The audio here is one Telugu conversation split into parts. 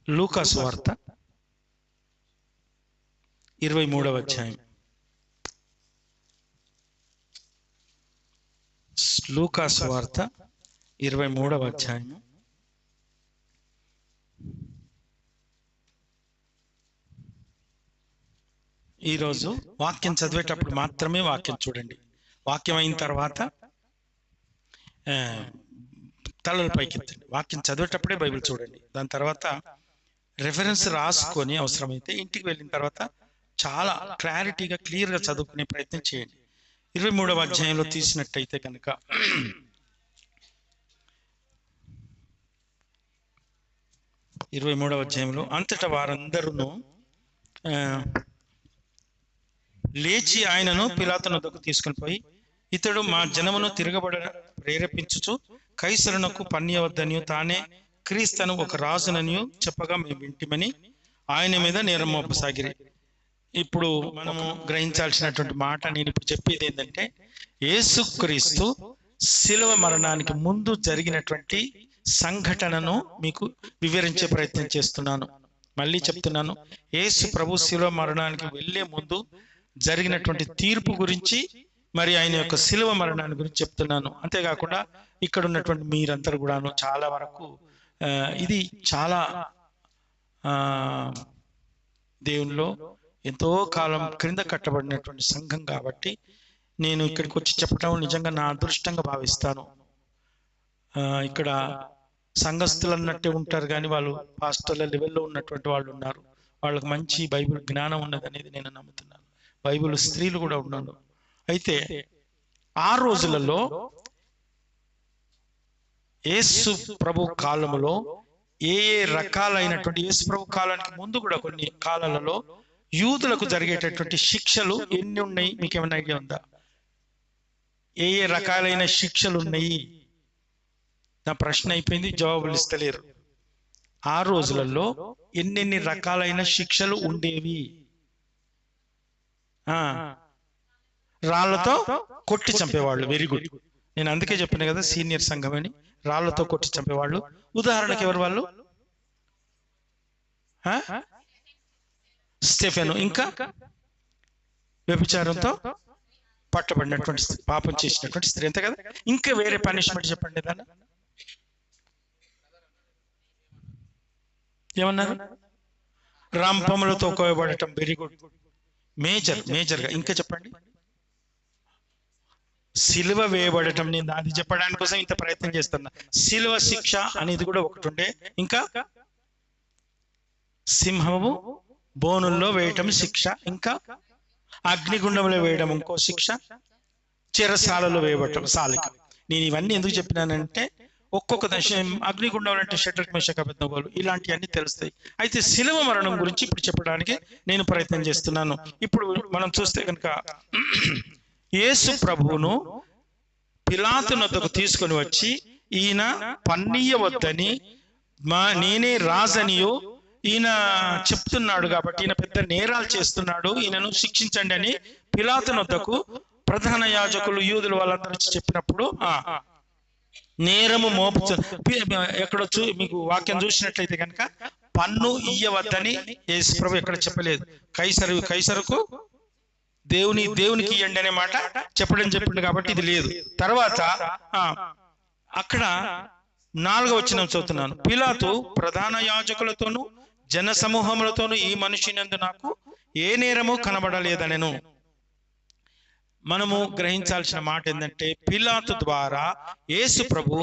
లూకా సువార్త 23వ అధ్యాయం. లూకా సువార్త 23వ అధ్యాయం. ఈరోజు వాక్యం చదివేటప్పుడు మాత్రమే వాక్యం చూడండి. వాక్యం అయిన తర్వాత తలలు పైకెత్తండి. వాక్యం చదివేటప్పుడే బైబిల్ చూడండి. దాని తర్వాత రెఫరెన్స్ రాసుకొని అవసరమైతే ఇంటికి వెళ్ళిన తర్వాత చాలా క్లారిటీగా క్లియర్గా చదువుకునే ప్రయత్నం చేయండి. 23వ అధ్యాయంలో తీసినట్టయితే కనుక 23వ అధ్యాయంలో అంతటా వారందరూ లేచి ఆయనను పిలాతు వద్దకు తీసుకుని పోయి, ఇతడు మా జనమును తిరగబడ ప్రేరేపించుచు కైసరునకు పన్నియవద్దనియు తానే క్రీస్తును ఒక రాజుననియు చెప్పగా మేము వింటిమని ఆయన మీద నేరం మోపసాగిరి. ఇప్పుడు మనము గ్రహించాల్సినటువంటి మాట, నేను ఇప్పుడు చెప్పేది ఏంటంటే, యేసుక్రీస్తు శిలువ మరణానికి ముందు జరిగినటువంటి సంఘటనను మీకు వివరించే ప్రయత్నం చేస్తున్నాను. మళ్ళీ చెప్తున్నాను, యేసు ప్రభు శిలువ మరణానికి వెళ్లే ముందు జరిగినటువంటి తీర్పు గురించి, మరి ఆయన యొక్క శిలువ మరణాన్ని గురించి చెప్తున్నాను. అంతేకాకుండా ఇక్కడ ఉన్నటువంటి మీరందరూ కూడాను చాలా వరకు ఇది చాలా దేవునిలో ఎంతో కాలం క్రింద కట్టబడినటువంటి సంఘం కాబట్టి నేను ఇక్కడికి వచ్చి చెప్పడం నిజంగా నా అదృష్టంగా భావిస్తాను. ఇక్కడ సంఘస్థులు అన్నట్టే ఉంటారు, కానీ వాళ్ళు పాస్టర్ల లెవెల్లో ఉన్నటువంటి వాళ్ళు ఉన్నారు. వాళ్ళకి మంచి బైబిల్ జ్ఞానం ఉన్నది అనేది నేను నమ్ముతున్నాను. బైబిల్ స్త్రీలు కూడా ఉన్నారు. అయితే ఆ రోజులలో యేసు ప్రభు కాలములో ఏ రకాలైనటువంటి, యేసు ప్రభు కాలానికి ముందు కూడా కొన్ని కాలాలలో యూదులకు జరిగేటటువంటి శిక్షలు ఎన్ని ఉన్నాయి? మీకు ఏమైనా ఐడియా ఉందా? ఏ రకాలైన శిక్షలు ఉన్నాయి? నా ప్రశ్న అయిపోయింది, జవాబులు ఇస్తలేరు. ఆ రోజులలో ఎన్నెన్ని రకాలైన శిక్షలు ఉండేవి? రాళ్లతో కొట్టి చంపేవాళ్ళు. Very good. నేను అందుకే చెప్పిన కదా సీనియర్ సంఘం అని. రాళ్లతో కొట్టి చంపేవాళ్ళు. ఉదాహరణకి ఎవరు వాళ్ళు? స్టెఫెను. ఇంకా వ్యభిచారంతో పట్టబడినటువంటి స్త్రీ, పాపం చేసినటువంటి స్త్రీ, అంతే కదా. ఇంకా వేరే పనిష్మెంట్ చెప్పండి. దాన్ని ఏమన్నారు? రంపములతో కోయబడటం. Very good. మేజర్గా ఇంకా చెప్పండి. సిలువ వేయబడటం. నేను అది చెప్పడానికి కోసం ఇంత ప్రయత్నం చేస్తున్నా. సిలువ శిక్ష అనేది కూడా ఒకటి ఉండే. ఇంకా సింహము బోనుల్లో వేయటం శిక్ష. ఇంకా అగ్నిగుండంలో వేయడం ఇంకో శిక్ష. చెరసాలలో వేయబడటం సాలిక. నేను ఇవన్నీ ఎందుకు చెప్పినానంటే, ఒక్కొక్క దశ అగ్నిగుండం అంటే షడ్రక్ మెషక్ అబేద్నెగోలు ఇలాంటివన్నీ తెలుస్తాయి. అయితే శిలువ మరణం గురించి ఇప్పుడు చెప్పడానికి నేను ప్రయత్నం చేస్తున్నాను. ఇప్పుడు మనం చూస్తే కనుక యేసు ప్రభువును పిలాతు వద్దకు తీసుకొని వచ్చి, ఈయన పన్నీయవద్దని, నేనే రాజనియో ఈయన చెప్తున్నాడు కాబట్టి, ఈయన పెద్ద నేరాలు చేస్తున్నాడు, ఈయనను శిక్షించండి అని పిలాతు వద్దకు ప్రధాన యాజకులు, యూదులు వాళ్ళందరూ వచ్చి చెప్పినప్పుడు నేరము మోపు ఎక్కడో మీకు వాక్యం చూసినట్లయితే కనుక పన్ను ఇయ్యవద్దని యేసు ప్రభు ఎక్కడ చెప్పలేదు. కైసరుకు దేవునికి ఇయ్యండి అనే మాట చెప్పిండు కాబట్టి ఇది లేదు. తర్వాత అక్కడ 4వ వచనం చదువుతున్నాను. పిలాతు ప్రధాన యాజకులతోనూ జన సమూహములతోనూ ఈ మనిషినందు నాకు ఏ నేరము కనబడలేదనెను. మనము గ్రహించాల్సిన మాట ఏంటంటే, పిలాతు ద్వారా యేసు ప్రభు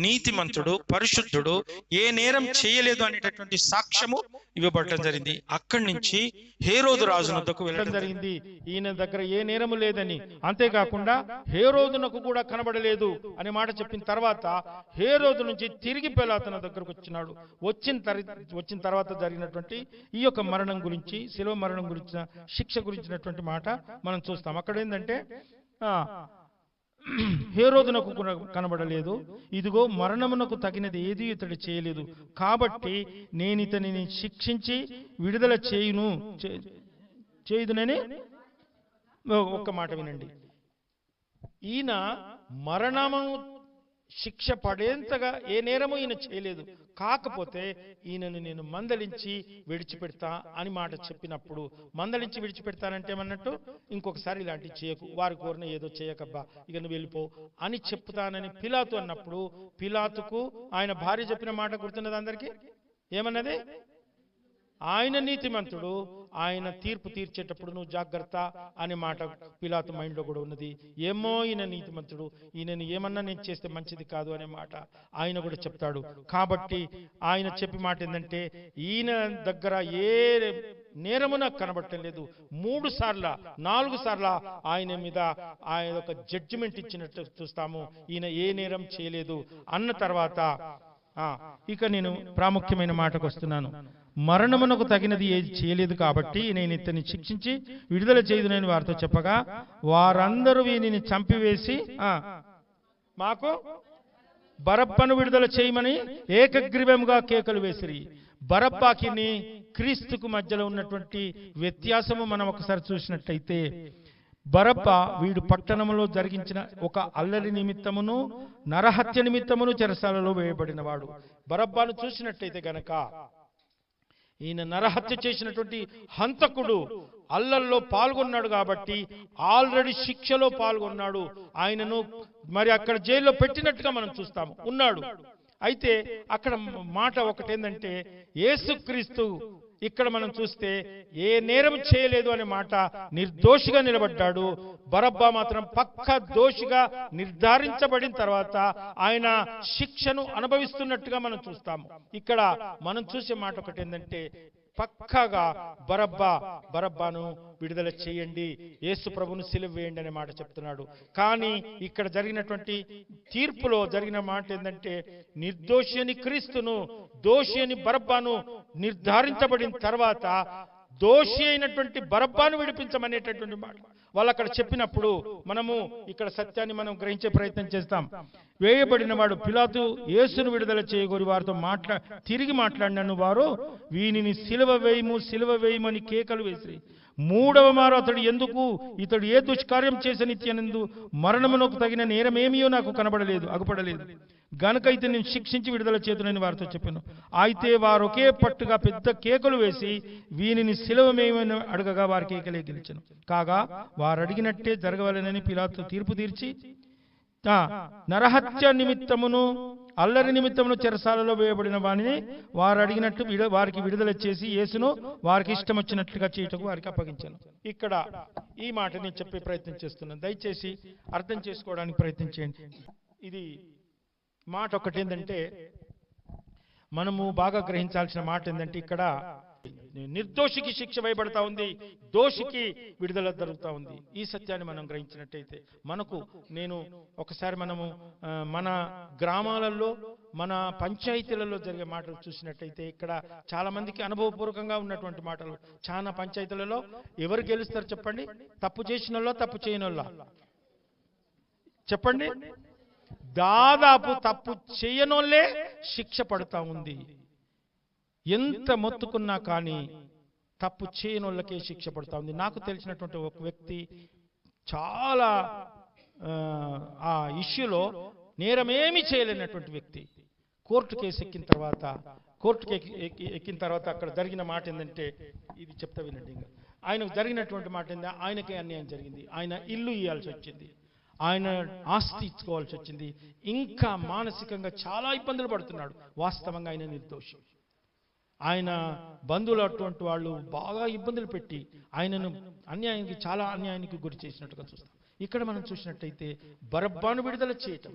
నీతిమంతుడు, పరిశుద్ధుడు, ఏ నేరం చేయలేదు అనేటటువంటి సాక్ష్యము ఇవ్వబడటం జరిగింది. అక్కడి నుంచి హేరోదు రాజు వద్దకు వెళ్ళడం జరిగింది. ఈయన దగ్గర ఏ నేరము లేదని, అంతేకాకుండా హేరోదునకు కూడా కనబడలేదు అనే మాట చెప్పిన తర్వాత హేరోదు నుంచి తిరిగి పిలాతు దగ్గరకు వచ్చినాడు. వచ్చిన తర్వాత జరిగినటువంటి ఈ యొక్క మరణం గురించి, శిలువ మరణం గురించిన శిక్ష గురించినటువంటి మాట మనం చూస్తాం. అక్కడ ఏంటంటే, హేరోదునకు కనబడలేదు, ఇదిగో మరణమునకు తగినది ఏది ఇతడు చేయలేదు, కాబట్టి నేను ఇతనిని శిక్షించి విడుదల చేయుదునని. ఒక్క మాట వినండి. ఈయన మరణము శిక్ష పడేంతగా ఏ నేరము ఈయన చేయలేదు, కాకపోతే ఈయనను నేను మందలించి విడిచిపెడతా అని మాట చెప్పినప్పుడు, మందలించి విడిచిపెడతానంటే ఏమన్నట్టు, ఇంకొకసారి ఇలాంటివి చేయకు, వారి కోరిన ఏదో చేయకబ్బా, ఇక నువ్వు వెళ్ళిపో అని చెప్తానని పిలాతు అన్నప్పుడు, పిలాతుకు ఆయన భార్య చెప్పిన మాట గుర్తున్నది అందరికీ. ఏమన్నది? ఆయన నీతిమంతుడు, ఆయన తీర్పు తీర్చేటప్పుడు నువ్వు జాగ్రత్త అనే మాట పిలాతు మైండ్లో కూడా ఉన్నది. ఏమో ఈయన నీతిమంతుడు, ఈయనని ఏమన్నా నేను చేస్తే మంచిది కాదు అనే మాట ఆయన కూడా చెప్తాడు. కాబట్టి ఆయన చెప్పి మాట ఏంటంటే, ఈయన దగ్గర ఏ నేరము నాకు కనబడటం లేదు, 3 సార్లు 4 సార్లు ఆయన మీద ఆయన ఒక జడ్జిమెంట్ ఇచ్చినట్టు చూస్తాము, ఈయన ఏ నేరం చేయలేదు అన్న తర్వాత ఇక నేను ప్రాముఖ్యమైన మాటకు వస్తున్నాను. మరణమునకు తగినది ఏది చేయలేదు కాబట్టి నేను ఇతన్ని శిక్షించి విడుదల చేయుదునని వారితో చెప్పగా, వారందరూ వీనిని చంపివేసి మాకు బరబ్బను విడుదల చేయమని ఏకగ్రీవముగా కేకలు వేసిరి. బరబ్బాకిని క్రీస్తుకు మధ్యలో ఉన్నటువంటి వ్యత్యాసము మనం ఒకసారి చూసినట్టయితే, బరబ్బ వీడు పట్టణంలో జరిగించిన ఒక అల్లరి నిమిత్తమును నరహత్య నిమిత్తమును చెరసాలలో వేయబడిన వాడు. బరబ్బాను చూసినట్టయితే గనక ఈయన నరహత్య చేసినటువంటి హంతకుడు, అల్లల్లో పాల్గొన్నాడు కాబట్టి ఆల్రెడీ శిక్షలో పాల్గొన్నాడు. ఆయనను మరి అక్కడ జైల్లో పెట్టినట్టుగా మనం చూస్తాము, ఉన్నాడు. అయితే అక్కడ మాట ఒకటేందంటే, యేసుక్రీస్తు ఇక్కడ మనం చూస్తే ఏ నేరం చేయలేదు అనే మాట, నిర్దోషిగా నిలబడ్డాడు. బరబ్బా మాత్రం పక్కా దోషిగా నిర్ధారించబడిన తర్వాత ఆయన శిక్షను అనుభవిస్తున్నట్టుగా మనం చూస్తాము. ఇక్కడ మనం చూసే మాట ఒకటి ఏంటంటే, పక్కాగా బరబ్బాను విడుదల చేయండి, యేసు ప్రభును సిలువ వేయండి అనే మాట చెప్తున్నాడు. కానీ ఇక్కడ జరిగినటువంటి తీర్పులో జరిగిన మాట ఏంటంటే, నిర్దోషి అని క్రీస్తును, దోషి అని బరబ్బాను నిర్ధారించబడిన తర్వాత దోషి అయినటువంటి బరబ్బాను విడిపించమనేటటువంటి మాట వాళ్ళు అక్కడ చెప్పినప్పుడు, మనము ఇక్కడ సత్యాన్ని మనం గ్రహించే ప్రయత్నం చేస్తాం. వేయబడిన వాడు పిలాతు యేసును విడుదల చేయగోరి వారితో తిరిగి మాట్లాడినను వారు వీనిని సిలువ వేయమని కేకలు వేసి, 3వ మారు అతడు ఎందుకు, ఇతడు ఏ దుష్కార్యం చేసనిత్యనందు మరణమునకు తగిన నేరమేమియో నాకు అగుపడలేదు గనుక అయితే నేను శిక్షించి విడుదల చేతునని వారితో చెప్పాను. అయితే వారు ఒకే పట్టుగా పెద్ద కేకలు వేసి వీనిని సిలువమేమని అడగగా వారి కేకలే గెలిచాను. కాగా వారు అడిగినట్టే జరగవలెనని పిలాతు తీర్పు తీర్చి, నరహత్య నిమిత్తమును అల్లరి నిమిత్తమును చెరసాలలో వేయబడిన వారిని వారు అడిగినట్టు వారికి విడుదల చేసి యేసును వారికి ఇష్టం వచ్చినట్లుగా చేయటకు వారికి అప్పగించాను. ఇక్కడ ఈ మాట నేను చెప్పే ప్రయత్నం చేస్తున్నాను, దయచేసి అర్థం చేసుకోవడానికి ప్రయత్నం చేయండి. ఇది మాట ఒకటి ఏంటంటే, మనము బాగా గ్రహించాల్సిన మాట ఏంటంటే, ఇక్కడ నిర్దోషికి శిక్ష వేయబడతా ఉంది, దోషికి విడుదల జరుగుతూ ఉంది. ఈ సత్యాన్ని మనం గ్రహించినట్టయితే ఒకసారి మనము మన గ్రామాలలో, మన పంచాయతీలలో జరిగే మాటలు చూసినట్టయితే, ఇక్కడ చాలా మందికి అనుభవపూర్వకంగా ఉన్నటువంటి మాటలు. చాలా పంచాయతీలలో ఎవరు గెలుస్తారు చెప్పండి? తప్పు చేసిన వాళ్ళ, తప్పు చేయని వాళ్ళ? చెప్పండి. దాదాపు తప్పు చేయనోళ్ళే శిక్ష పడుతూ ఉంది. ఎంత మొత్తుకున్నా కానీ తప్పు చేయనోళ్ళకే శిక్ష పడుతూ ఉంది. నాకు తెలిసినటువంటి ఒక వ్యక్తి చాలా ఆ ఇష్యూలో నేరమేమీ చేయలేనటువంటి వ్యక్తి కోర్టు కేసు ఎక్కిన తర్వాత అక్కడ జరిగిన మాట ఏంటంటే, ఇది చెప్తా వినండి. ఆయనకు జరిగినటువంటి మాట ఏంటంటే, ఆయనకే అన్యాయం జరిగింది. ఆయన ఇల్లు ఇవ్వాల్సి వచ్చింది, ఆయన ఆస్తి ఇచ్చుకోవాల్సి వచ్చింది, ఇంకా మానసికంగా చాలా ఇబ్బందులు పడుతున్నాడు. వాస్తవంగా ఆయన నిర్దోషి. ఆయన బంధువులు అటువంటి వాళ్ళు బాగా ఇబ్బందులు పెట్టి ఆయనను చాలా అన్యాయానికి గురి చేసినట్టుగా చూస్తాం. ఇక్కడ మనం చూసినట్టయితే బరబ్బాను విడుదల చేయటం,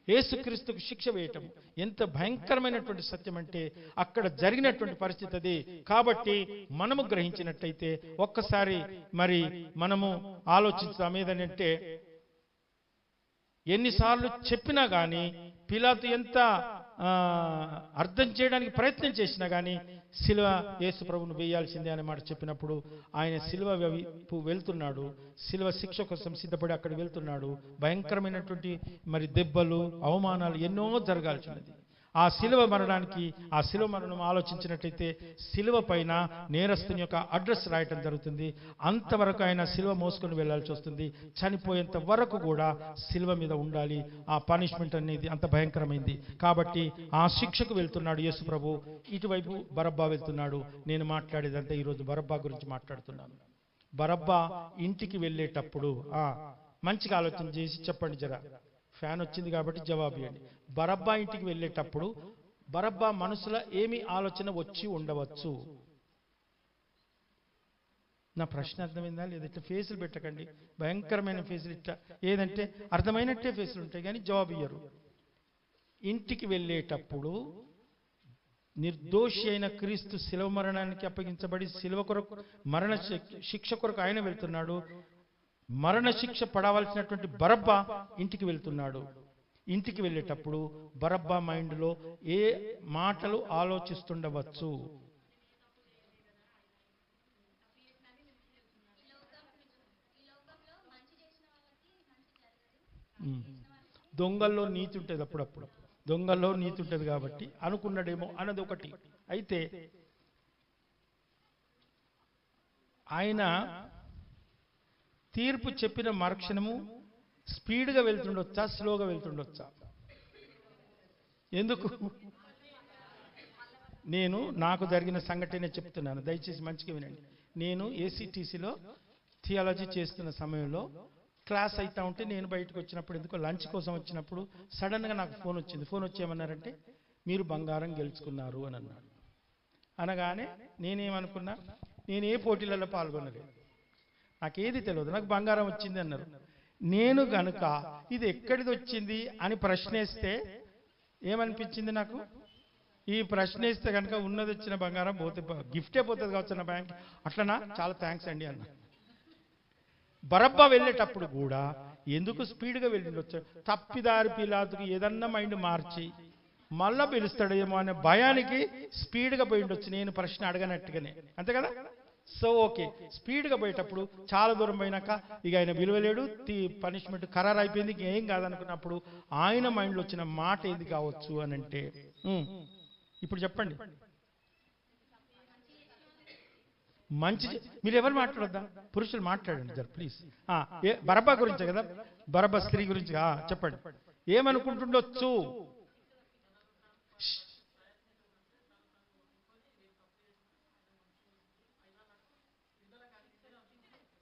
యేసుక్రీస్తుకు శిక్ష వేయటం ఎంత భయంకరమైనటువంటి సత్యం అంటే అక్కడ జరిగినటువంటి పరిస్థితి అది. కాబట్టి మనము గ్రహించినట్టయితే ఒక్కసారి మరి మనము ఆలోచిస్తాం, ఏదంటే ఎన్నిసార్లు చెప్పినా కానీ పిలాతు ఎంత అర్థం చేయడానికి ప్రయత్నం చేసినా కానీ సిలువ యేసు ప్రభువును వేయాల్సిందే అనే మాట చెప్పినప్పుడు ఆయన సిలువ వెళ్తున్నాడు, సిలువ శిక్ష కోసం సిద్ధపడి అక్కడ వెళ్తున్నాడు. భయంకరమైనటువంటి మరి దెబ్బలు, అవమానాలు ఎన్నో జరగాల్సినది. ఆ శిలువ మరణానికి, ఆ శిలువ మరణం ఆలోచించినట్లయితే శిలువ పైన నేరస్తుని యొక్క అడ్రస్ రాయటం జరుగుతుంది. అంతవరకు ఆయన శిలువ మోసుకొని వెళ్ళాల్సి వస్తుంది. చనిపోయేంత వరకు కూడా శిలువ మీద ఉండాలి. ఆ పనిష్మెంట్ అనేది అంత భయంకరమైంది. కాబట్టి ఆ శిక్షకు వెళ్తున్నాడు యేసు ప్రభు. ఇటువైపు బరబ్బా వెళ్తున్నాడు. నేను మాట్లాడేదంతా ఈరోజు బరబ్బా గురించి మాట్లాడుతున్నాను. బరబ్బా ఇంటికి వెళ్ళేటప్పుడు మంచిగా ఆలోచన చేసి చెప్పండి. జరా ఫ్యాన్ వచ్చింది కాబట్టి జవాబు ఇవ్వండి. బరబ్బా ఇంటికి వెళ్ళేటప్పుడు బరబ్బా మనసులో ఏమి ఆలోచన వచ్చి ఉండవచ్చు? నా ప్రశ్న అర్థమైందా లేదా? ఇట్లా ఫేసులు పెట్టకండి, భయంకరమైన ఫేసులు. ఇట్లా ఏదంటే అర్థమైనట్టే ఫేసులు ఉంటాయి కానీ జవాబు ఇయ్యరు. ఇంటికి వెళ్ళేటప్పుడు నిర్దోషి అయిన క్రీస్తు శిలువ మరణానికి అప్పగించబడి శిలువ కొరకు మరణ శిక్ష కొరకు ఆయన వెళ్తున్నాడు. మరణ శిక్ష పడవలసినటువంటి బరబ్బా ఇంటికి వెళ్తున్నాడు. ఇంటికి వెళ్ళేటప్పుడు బరబ్బా మైండ్లో ఏ మాటలు ఆలోచిస్తుండవచ్చు? దొంగల్లో నీతి ఉంటుంది. అప్పుడప్పుడు దొంగల్లో నీతి ఉంటుంది కాబట్టి అనుకున్నాడేమో అన్నది ఒకటి. అయితే ఆయన తీర్పు చెప్పిన మరుక్షణము స్పీడ్గా వెళ్తుండొచ్చా, స్లోగా వెళ్తుండొచ్చా? ఎందుకు? నేను నాకు జరిగిన సంఘటన చెప్తున్నాను, దయచేసి మంచిగా వినండి. నేను ఏసీటీసీలో థియాలజీ చేస్తున్న సమయంలో క్లాస్ అవుతా ఉంటే నేను బయటకు వచ్చినప్పుడు, ఎందుకో లంచ్ కోసం వచ్చినప్పుడు సడన్గా నాకు ఫోన్ వచ్చింది. ఫోన్ వచ్చి ఏమన్నారంటే మీరు బంగారం గెలుచుకున్నారు అని అన్నాడు. అనగానే నేనేమనుకున్నా, నేను ఏ పోటీలలో పాల్గొనలేదు, నాకేది తెలియదు, నాకు బంగారం వచ్చింది అన్నారు. నేను గనుక ఇది ఎక్కడిది వచ్చింది అని ప్రశ్నిస్తే ఏమనిపించింది నాకు? ఈ ప్రశ్నిస్తే కనుక ఉన్నది వచ్చిన బంగారం పోతే గిఫ్టే పోతుంది కావచ్చు నా బ్యాంక్. అట్లనా, చాలా థ్యాంక్స్ అండి అన్న. బరబ్బా వెళ్ళేటప్పుడు కూడా ఎందుకు స్పీడ్గా వెళ్ళిండొచ్చు? తప్పిదారి పిలాతుకి ఏదన్నా మైండ్ మార్చి మళ్ళా పిలుస్తాడేమో అనే భయానికి స్పీడ్గా పోయిండొచ్చు, నేను ప్రశ్న అడగనట్టుగానే. అంతే కదా? సో ఓకే, స్పీడ్గా పోయేటప్పుడు చాలా దూరం పోయినాక ఇక ఆయన విలువలేడు, పనిష్మెంట్ ఖరారు అయిపోయింది, ఏం కాదనుకున్నప్పుడు ఆయన మైండ్లో వచ్చిన మాట ఏది కావచ్చు అని అంటే, ఇప్పుడు చెప్పండి. మంచి మీరు ఎవరు మాట్లాడొద్దా? పురుషులు మాట్లాడండి సార్ ప్లీజ్. బరబ్బా గురించే కదా, బరబ్బా స్త్రీ గురించి చెప్పండి. ఏమనుకుంటుండొచ్చు?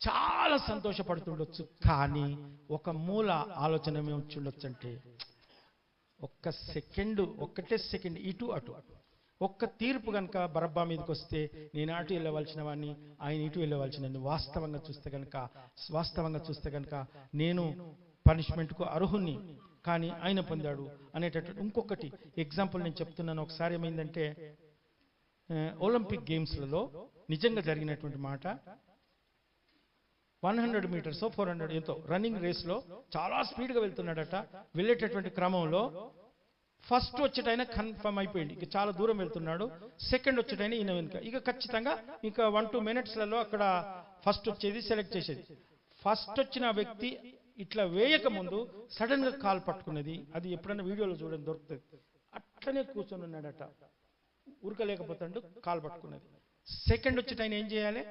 చాలా సంతోషపడుతుండొచ్చు. కానీ ఒక మూల ఆలోచన ఏమొచ్చుండొచ్చు అంటే, ఒక్కటే సెకండ్ ఇటు అటు ఒక్క తీర్పు కనుక బరబ్బా మీదకి వస్తే నేను అటు వెళ్ళవలసిన వాడిని, ఆయన ఇటు వెళ్ళవలసిన. వాస్తవంగా చూస్తే కనుక నేను పనిష్మెంట్కు అర్హుణ్ణి, కానీ ఆయన పొందాడు అనేటటువంటి ఇంకొకటి ఎగ్జాంపుల్ నేను చెప్తున్నాను. ఒకసారి ఏమైందంటే ఒలింపిక్ గేమ్స్లలో నిజంగా జరిగినటువంటి మాట, 100 మీటర్స్ 400 ఎంతో రన్నింగ్ రేస్లో చాలా స్పీడ్గా వెళ్తున్నాడట. వెళ్ళేటటువంటి క్రమంలో ఫస్ట్ వచ్చేటైనా కన్ఫర్మ్ అయిపోయింది, ఇక చాలా దూరం వెళ్తున్నాడు. సెకండ్ వచ్చేటైనా ఈయన వెనుక, ఇక ఖచ్చితంగా ఇంకా 1-2 మినిట్స్లలో అక్కడ ఫస్ట్ వచ్చేది సెలెక్ట్ చేసేది. ఫస్ట్ వచ్చిన వ్యక్తి ఇట్లా వేయక ముందు సడన్ గా కాలు పట్టుకున్నది. అది ఎప్పుడైనా వీడియోలో చూడండి దొరుకుతుంది. అట్లనే కూర్చొని ఉన్నాడట, ఉరకలేకపోతాడు, కాలు పట్టుకున్నది. సెకండ్ వచ్చేటైనా ఏం చేయాలి?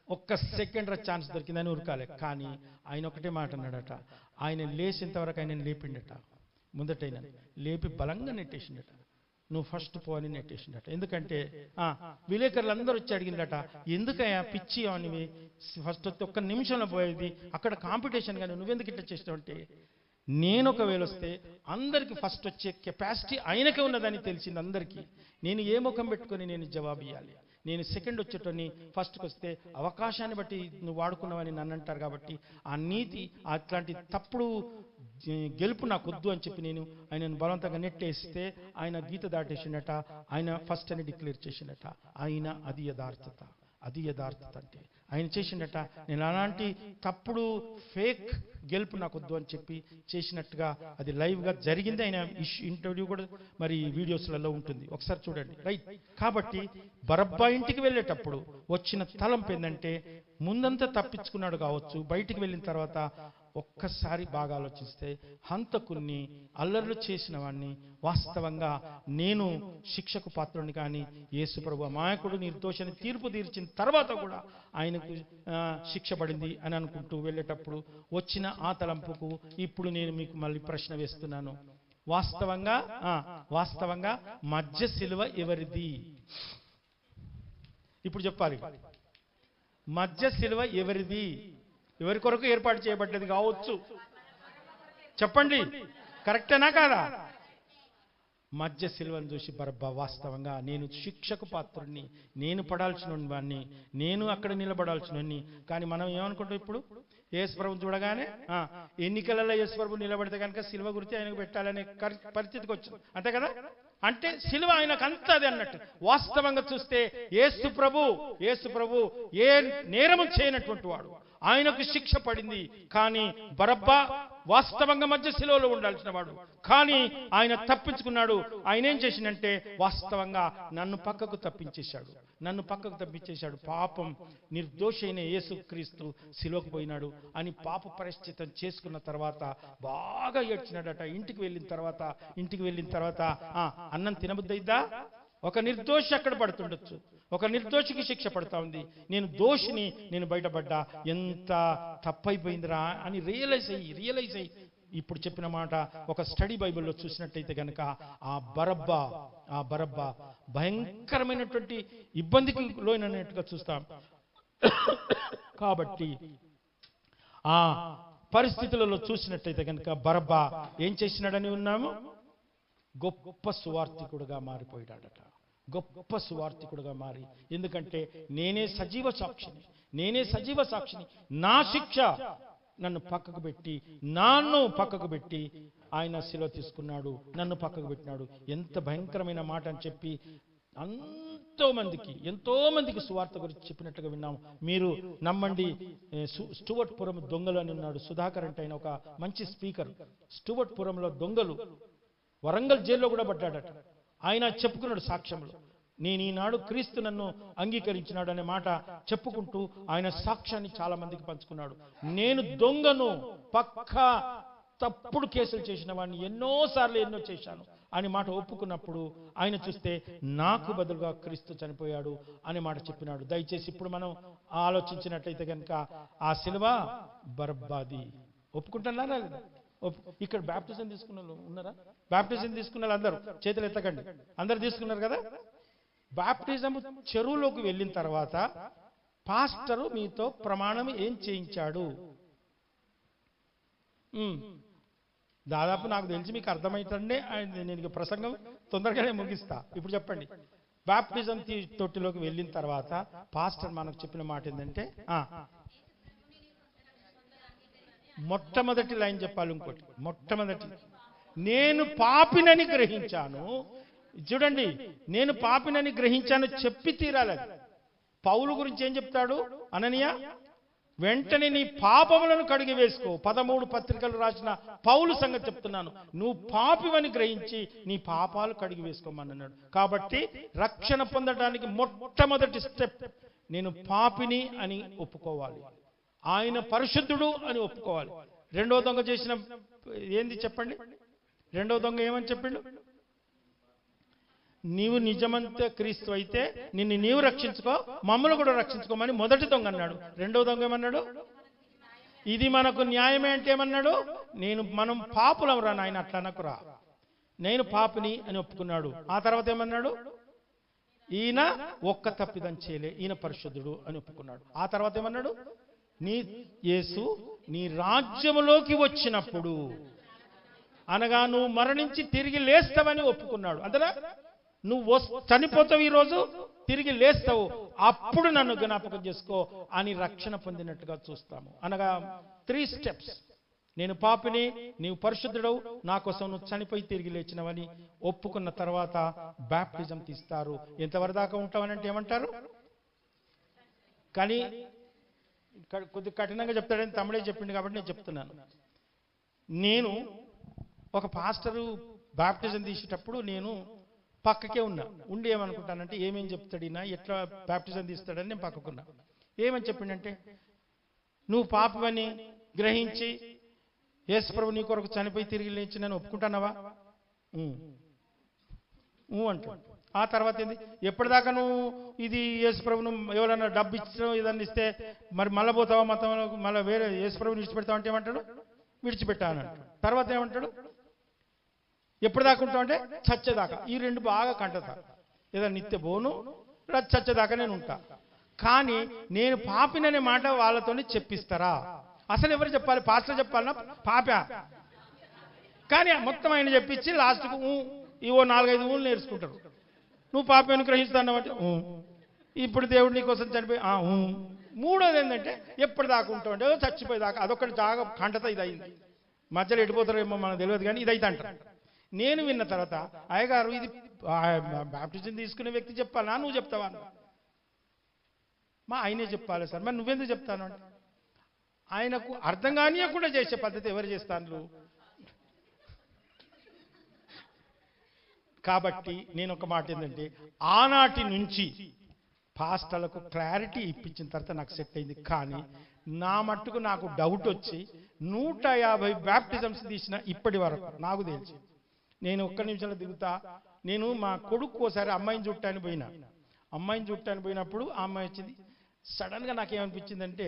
ఒక్క సెకండ్ ఛాన్స్ దొరికిందని ఉరకాలి. కానీ ఆయన ఒకటే మాట అన్నాడట, ఆయన లేచేంతవరకు ఆయన లేపిండట. ముందటైనా లేపి బలంగా నెట్టేసిండట. నువ్వు ఫస్ట్ పో అని నెట్టేసిండట. ఎందుకంటే విలేకరులు అందరూ వచ్చి అడిగిందట, ఎందుకయ్యా పిచ్చి అని ఫస్ట్ వస్తే ఒక్క నిమిషంలో పోయేది, అక్కడ కాంపిటీషన్ కానీ నువ్వెందుకు ఇట్లా చేస్తావు అంటే, నేను ఒకవేళ వస్తే అందరికి ఫస్ట్ వచ్చే కెపాసిటీ ఆయనకే ఉన్నదని తెలిసింది అందరికీ. నేను ఏ ముఖం పెట్టుకొని నేను జవాబు ఇవ్వాలి? నేను సెకండ్ వచ్చేటోని ఫస్ట్కి వస్తే అవకాశాన్ని బట్టి నువ్వు వాడుకున్నావని నన్ను అంటారు. కాబట్టి ఆ నీతి, అట్లాంటి తప్పుడు గెలుపు నాకు వద్దు అని చెప్పి నేను ఆయనను బలవంతంగా నెట్టేస్తే ఆయన గీత దాటేసిండట. ఆయన ఫస్ట్ అని డిక్లేర్ చేసిండట. ఆయన అది యథార్థత అంటే ఆయన చేసిండట. నేను అలాంటి తప్పుడు ఫేక్ గెలుపు నాకు వద్దు అని చెప్పి చేసినట్టుగా అది లైవ్గా జరిగింది. ఆయన ఇంటర్వ్యూ కూడా మరి వీడియోస్లలో ఉంటుంది, ఒకసారి చూడండి. రైట్. కాబట్టి బరబ్బా ఇంటికి వెళ్ళేటప్పుడు వచ్చిన తలంపు ఏంటంటే, ముందంతా తప్పించుకున్నాడు కావచ్చు, బయటికి వెళ్ళిన తర్వాత ఒక్కసారి బాగా ఆలోచిస్తే హంతకుణ్ణి, అల్లర్లు చేసిన వాడిని వాస్తవంగా నేను శిక్షకు పాత్రుడిని, కానీ యేసు ప్రభు అమాయకుడు నిర్దోషని తీర్పు తీర్చిన తర్వాత కూడా ఆయనకు శిక్ష పడింది అని అనుకుంటూ వెళ్ళేటప్పుడు వచ్చిన ఆ తలంపుకు ఇప్పుడు నేను మీకు మళ్ళీ ప్రశ్న వేస్తున్నాను. వాస్తవంగా మధ్య శిలువ ఎవరిది? ఇప్పుడు చెప్పాలి. మధ్య శిలువ ఎవరిది? ఎవరి కొరకు ఏర్పాటు చేయబడ్డది కావచ్చు? చెప్పండి, కరెక్టేనా కాదా? మధ్య శిలువను చూసి బరబ్బా వాస్తవంగా నేను శిక్షకు పాత్రుడిని, నేను పడాల్సిన వాడిని, నేను అక్కడ నిలబడాల్సిన. కానీ మనం ఏమనుకుంటాం ఇప్పుడు? యేసుప్రభుని చూడగానే ఎన్నికలలో యేసుప్రభు నిలబడితే కనుక శిలువ గురించి ఆయనకు పెట్టాలనే పరిస్థితికి వచ్చింది, అంతే కదా? అంటే శిలువ ఆయనకు అంత అది అన్నట్టు. వాస్తవంగా చూస్తే యేసు ప్రభు ఏ నేరము చేయనటువంటి వాడు, ఆయనకు శిక్ష పడింది. కానీ బరబ్బా వాస్తవంగా మధ్య శిలువలో ఉండాల్సిన వాడు, కానీ ఆయన తప్పించుకున్నాడు. ఆయన ఏం చేసిందంటే వాస్తవంగా నన్ను పక్కకు తప్పించేశాడు. పాపం నిర్దోషి అయిన యేసుక్రీస్తు శిలువకు పోయినాడు అని పాప పరిస్థితం చేసుకున్న తర్వాత బాగా ఏడ్చినాడట. ఇంటికి వెళ్ళిన తర్వాత అన్నం తినబుద్దయిద్దా? ఒక నిర్దోషి అక్కడ పడుతుండొచ్చు, ఒక నిర్దోషికి శిక్ష పడతా ఉంది. నేను దోషిని, నేను బయటపడ్డా, ఎంత తప్పైపోయిందిరా అని రియలైజ్ అయ్యి ఇప్పుడు చెప్పిన మాట ఒక స్టడీ బైబిల్లో చూసినట్టయితే కనుక ఆ బరబ్బా భయంకరమైనటువంటి ఇబ్బందికి లోనైనట్టుగా చూస్తాం. కాబట్టి ఆ పరిస్థితులలో చూసినట్టయితే కనుక బరబ్బా ఏం చేసినాడని ఉన్నాము? గొప్ప సువార్థికుడుగా మారిపోయాడట. గొప్ప సువార్థికుడుగా మారి, ఎందుకంటే నేనే సజీవ సాక్షిని, నా శిక్ష నన్ను పక్కకు పెట్టి ఆయన శిలువ తీసుకున్నాడు, నన్ను పక్కకు పెట్టినాడు. ఎంత భయంకరమైన మాట అని చెప్పి ఎంతో మందికి సువార్త గురించి చెప్పినట్టుగా విన్నాము. మీరు నమ్మండి, స్టూవర్ట్ పురం దొంగలు అని ఉన్నాడు, సుధాకర్ అంటే ఆయన ఒక మంచి స్పీకర్. స్టూవర్ట్ పురంలో దొంగలు వరంగల్ జైల్లో కూడా పడ్డాడట. ఆయన చెప్పుకున్నాడు సాక్ష్యంలో, నేను ఈనాడు క్రీస్తు నన్ను అంగీకరించినాడు అనే మాట చెప్పుకుంటూ ఆయన సాక్ష్యాన్ని చాలా మందికి పంచుకున్నాడు. నేను దొంగను, పక్కా తప్పుడు కేసులు చేసిన వాడిని, ఎన్నో చేశాను అని మాట ఒప్పుకున్నప్పుడు ఆయన చూస్తే నాకు బదులుగా క్రీస్తు చనిపోయాడు అనే మాట చెప్పినాడు. దయచేసి ఇప్పుడు మనం ఆలోచించినట్లయితే కనుక ఆ శిలువ బరబ్బాది. ఒప్పుకుంటున్నారా లేదా? ఇక్కడ బాప్టిజం తీసుకున్న వాళ్ళు ఉన్నారా? బాప్టిజం తీసుకున్న అందరూ చేతులు ఎత్తకండి. అందరు తీసుకున్నారు కదా? బాప్టిజం చెరువులోకి వెళ్ళిన తర్వాత పాస్టరు మీతో ప్రమాణం ఏం చేయించాడు? దాదాపు నాకు తెలిసి మీకు అర్థమవుతుండే. నేను ప్రసంగం తొందరగానే ముగిస్తా. ఇప్పుడు చెప్పండి, బాప్టిజం తొట్టిలోకి వెళ్ళిన తర్వాత పాస్టర్ మనకు చెప్పిన మాట ఏంటంటే, మొట్టమొదటి లైన్ చెప్పాలి. ఇంకోటి, మొట్టమొదటి, నేను పాపినని గ్రహించాను. చూడండి, నేను పాపినని గ్రహించాను చెప్పి తీరాలి. పౌలు గురించి ఏం చెప్తాడు అననీయ? వెంటనే నీ పాపములను కడిగి వేసుకో. 13 పత్రికలు రాసిన పౌలు సంగతి చెప్తున్నాను. నువ్వు పాపివని గ్రహించి నీ పాపాలు కడిగి వేసుకోమన్నాడు. కాబట్టి రక్షణ పొందడానికి మొట్టమొదటి స్టెప్ నేను పాపిని అని ఒప్పుకోవాలి, ఆయన పరిశుద్ధుడు అని ఒప్పుకోవాలి. రెండో దొంగ చేసిన ఏంది చెప్పండి? రెండో దొంగ ఏమని చెప్పిండు? నీవు నిజమంత క్రీస్తు అయితే నిన్ను నీవు రక్షించుకో, మమ్మల్ని కూడా రక్షించుకోమని మొదటి దొంగ అన్నాడు. రెండో దొంగ ఏమన్నాడు? ఇది మనకు న్యాయమే అంటే ఏమన్నాడు? మనం పాపులం రా నాయన, అట్లా అనకురా, నేను పాపిని అని ఒప్పుకున్నాడు. ఆ తర్వాత ఏమన్నాడు? ఈయన ఒక్క తప్పిదం చేయలే, ఈయన పరిశుద్ధుడు అని ఒప్పుకున్నాడు. ఆ తర్వాత ఏమన్నాడు? యేసు నీ రాజ్యములోకి వచ్చినప్పుడు, అనగా నువ్వు మరణించి తిరిగి లేస్తావని ఒప్పుకున్నాడు. అంతేనా? నువ్వు చనిపోతావు, ఈరోజు తిరిగి లేస్తావు, అప్పుడు నన్ను జ్ఞాపకం చేసుకో అని రక్షణ పొందినట్టుగా చూస్తాము. అనగా 3 స్టెప్స్. నేను పాపిని, నీవు పరిశుద్ధుడవు, నా కోసం నువ్వు చనిపోయి తిరిగి లేచినవని ఒప్పుకున్న తర్వాత బాప్టిజం తీస్తారు. ఎంతవరకు దాకా ఉంటావనంటే ఏమంటారు? కానీ కొద్ది కఠినంగా చెప్తాడని తమ్ముడే చెప్పింది కాబట్టి నేను చెప్తున్నాను. నేను ఒక పాస్టరు బాప్టిజం తీసేటప్పుడు నేను పక్కకే ఉండి ఏమనుకుంటానంటే, ఏమేం చెప్తాడినా, ఎట్లా బాప్టిజం తీస్తాడని నేను పక్కకున్నా. ఏమని చెప్పిండంటే, నువ్వు పాపమని గ్రహించి యేసు ప్రభు నీ కొరకు చనిపోయి తిరిగి లేచి నేను ఒప్పుకుంటున్నావా? అంటూ ఆ తర్వాత ఏంది? ఎప్పటిదాకా నువ్వు ఇది యేసు ప్రభును ఎవరైనా డబ్బు ఇచ్చినా ఏదన్నా ఇస్తే మరి మళ్ళీ పోతావా మతం, మళ్ళీ వేరే యేసు ప్రభుని విడిచిపెడతావు అంటే ఏమంటాడు? విడిచిపెట్టానంటాడు. తర్వాత ఏమంటాడు? ఎప్పటిదాకా ఉంటావు అంటే చచ్చేదాకా. ఈ రెండు బాగా కంటతా. ఏదైనా నిత్య బోను చచ్చేదాకా నేను ఉంటా. కానీ నేను పాపిననే మాట వాళ్ళతోనే చెప్పిస్తారా? అసలు ఎవరు చెప్పాలి? పాస్టర్ చెప్పాలన్నా పాపా? కానీ మొత్తం ఆయన చెప్పించి లాస్ట్కు ఇవో 4-5 ఊళ్ళు నేర్చుకుంటారు. నువ్వు పాప అనుగ్రహిస్తానంటే ఇప్పుడు దేవుడు నీ కోసం చనిపోయి మూడోది ఏంటంటే ఎప్పటిదాకా ఉంటావు అంటే చచ్చిపోయేదాకా. అదొకటి జాగా కంటత ఇది అయింది. మధ్యలో ఎడిపోతారేమో మనకు తెలియదు కానీ ఇదైతే అంటారు. నేను విన్న తర్వాత అయ్యగారు ఇది బాప్టిజం తీసుకునే వ్యక్తి చెప్పాలా నువ్వు చెప్తావా? మా ఆయనే చెప్పాలి సార్. మరి నువ్వెందుకు చెప్తాను అంటే ఆయనకు అర్థం కానియకుండా చేసే పద్ధతి ఎవరు చేస్తాను? కాబట్టి నేను ఒక మాట ఏంటంటే ఆనాటి నుంచి పాస్టర్లకు క్లారిటీ ఇప్పించిన తర్వాత నాకు సెట్ అయింది. కానీ నా మట్టుకు నాకు డౌట్ వచ్చి 150 బ్యాప్టిజమ్స్ తీసిన ఇప్పటి వరకు నాకు తెలిసి నేను ఒక్క నిమిషంలో దిగుతా. నేను మా కొడుకు ఒకసారి అమ్మాయిని చుట్టానికి పోయినప్పుడు ఆ అమ్మాయి వచ్చింది. సడన్గా నాకేమనిపించిందంటే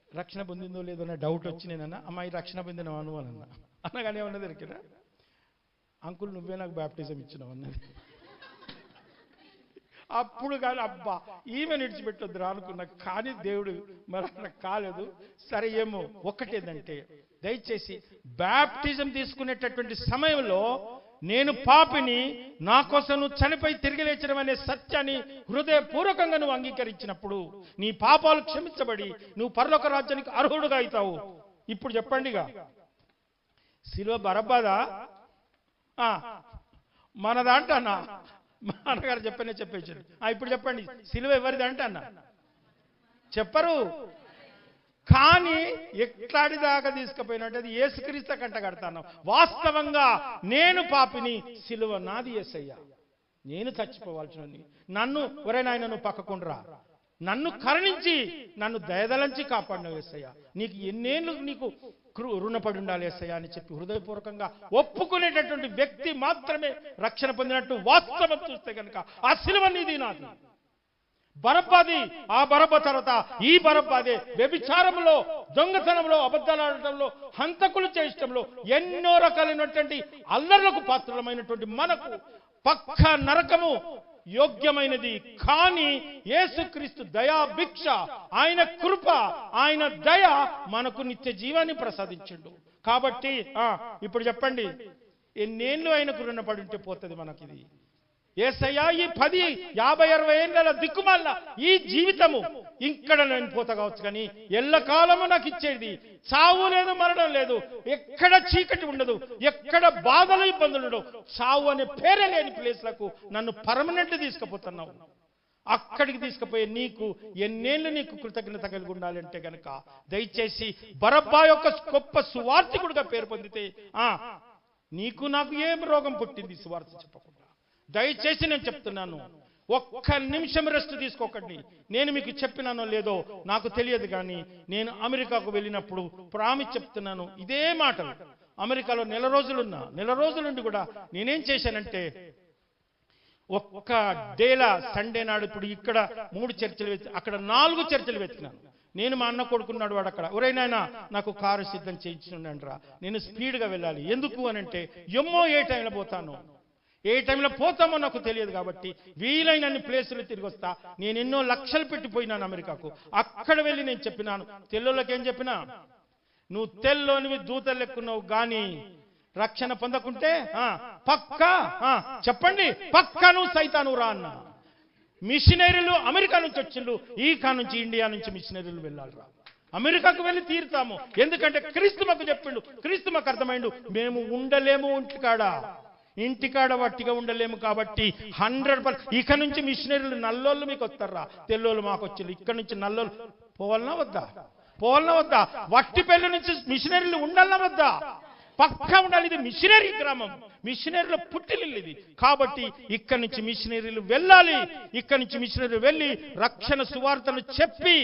రక్షణ పొందిందో లేదో అనే డౌట్ వచ్చి నేనన్నా అమ్మాయి రక్షణ పొందిన అనువనన్నా అన్నగానే ఏమన్నా దొరికినా అంకుల్ నువ్వే నాకు బ్యాప్టిజం ఇచ్చినావు అన్నది. అప్పుడు కానీ అబ్బా ఈమె విడిచిపెట్టొద్దురా అనుకున్నా. కానీ దేవుడు మరి అట్లా కాలేదు. సరే ఏమో ఒక్కటేందంటే దయచేసి బ్యాప్టిజం తీసుకునేటటువంటి సమయంలో నేను పాపిని, నా కోసం నువ్వు చనిపోయి తిరిగి లేచడం అనే సత్యాన్ని హృదయపూర్వకంగా నువ్వు అంగీకరించినప్పుడు నీ పాపాలు క్షమించబడి నువ్వు పరలోక రాజ్యానికి అర్హుడుగా అవుతావు. ఇప్పుడు చెప్పండిగా, శిలువ బరబ్బదా మనదంట అన్న? మా అన్నగారు చెప్పేసాడు. ఇప్పుడు చెప్పండి, శిలువ ఎవరిది అంటే అన్న? చెప్పరు. కానీ ఎట్లాడి దాకా తీసుకుపోయినట్టు అది యేసుక్రీస్తు కంట కడతాను. వాస్తవంగా నేను పాపిని, శిలువ నాది యేసయ్యా, నేను చచ్చిపోవాల్సిన నన్ను ఎవరైనా ఆయన నువ్వు పక్కకుండ్రా, నన్ను కరుణించి నన్ను దయదలంచి కాపాడిన యేసయ్యా, నీకు ఎన్నేళ్ళు నీకు రుణపడి ఉండాలి యేసయ్యా అని చెప్పి హృదయపూర్వకంగా ఒప్పుకునేటటువంటి వ్యక్తి మాత్రమే రక్షణ పొందినట్టు వాస్తవం చూస్తే కనుక ఆ శిలువ నీది నాది. బరబ్బాది, ఆ బరబ్బ తర్వాత ఈ బరబ్బాదే వ్యభిచారంలో, దొంగతనంలో, అబద్ధాలాడటంలో, హంతకులు చేయటంలో ఎన్నో రకాలైనటువంటి అల్లర్లకు పాత్రలమైనటువంటి మనకు పక్క నరకము యోగ్యమైనది. కానీ యేసుక్రీస్తు దయా భిక్ష, ఆయన కృప, ఆయన దయ మనకు నిత్య జీవాన్ని ప్రసాదించిండు. కాబట్టి ఇప్పుడు చెప్పండి, ఎన్నేళ్ళు ఆయనకు రుణపడి ఉంటే పోతుంది మనకిది? యేసయ్యా ఈ 10, 50, 60 ఏళ్ళ దిక్కుమాల ఈ జీవితము ఇక్కడ నేను పోతా కావచ్చు, కానీ ఎల్లకాలము నాకు ఇచ్చేది చావు లేదు, మరణం లేదు, ఎక్కడ చీకటి ఉండదు, ఎక్కడ బాధలు ఇబ్బందులు ఉండవు, చావు అనే పేరే లేని ప్లేస్లకు నన్ను పర్మనెంట్ తీసుకుపోతున్నావు. అక్కడికి తీసుకుపోయే నీకు ఎన్నేళ్ళు నీకు కృతజ్ఞత కలిగి ఉండాలంటే గనక దయచేసి బరబ్బా యొక్క గొప్ప సువార్థికుడిగా పేరు పొందితే నీకు నాకు ఏం రోగం పుట్టింది సువార్త చెప్పకుండా? దయచేసి నేను చెప్తున్నాను, ఒక్క నిమిషం రెస్ట్ తీసుకోకండి. నేను మీకు చెప్పినానో లేదో నాకు తెలియదు, కానీ నేను అమెరికాకు వెళ్ళినప్పుడు ప్రామిస్ చెప్తున్నాను ఇదే మాటలు. అమెరికాలో నెల రోజులుండి కూడా నేనేం చేశానంటే ఒక్క డేలా సండే నాడు ఇప్పుడు ఇక్కడ 3 చర్చలు అక్కడ 4 చర్చలు వెతికినాను. నేను మా అన్న కొడుకున్నాడు, వాడు అక్కడ ఎవరైనా నాకు కారు సిద్ధం చేయించుండండిరా, నేను స్పీడ్గా వెళ్ళాలి. ఎందుకు అనంటే ఏ టైంలో పోతాను, ఏ టైంలో పోతామో నాకు తెలియదు. కాబట్టి వీలైనన్ని ప్లేసులు తిరిగి వస్తా. నేను ఎన్నో లక్షలు పెట్టిపోయినాను అమెరికాకు. అక్కడ వెళ్ళి నేను చెప్పినాను, తెల్లోళ్ళకి ఏం చెప్పినా, నువ్వు తెల్లోనివి దూతలు లెక్కున్నావు, కానీ రక్షణ పొందకుంటే పక్కా చెప్పండి, పక్కా నువ్వు సైతాను రా అన్న. మిషనరీలు అమెరికా నుంచి వచ్చిండు, ఈకా నుంచి ఇండియా నుంచి మిషనరీలు వెళ్ళాలిరా, అమెరికాకు వెళ్ళి తీరుతాము. ఎందుకంటే క్రీస్తు మాకు చెప్పిండు, క్రీస్తు మాకు అర్థమైండు. మేము ఉండలేము ఇంటికాడ వట్టిగా ఉండలేము. కాబట్టి 100% ఇక నుంచి మిషనరీలు నల్లోళ్ళు మీకు వస్తారా, తెల్లోళ్ళు మాకు వచ్చిండు. ఇక్కడ నుంచి నల్లోళ్ళు పోవాలన్నా వద్దా? వట్టిపల్లి నుంచి మిషనరీలు ఉండాలన్నా వద్దా? పక్కా ఉండాలి. ఇది మిషనరీ గ్రామం, మిషనరీల పుట్టిల్లు ఇది. కాబట్టి ఇక్కడి నుంచి మిషనరీలు వెళ్ళాలి. ఇక్కడి నుంచి మిషనరీలు వెళ్ళి రక్షణ సువార్తను చెప్పి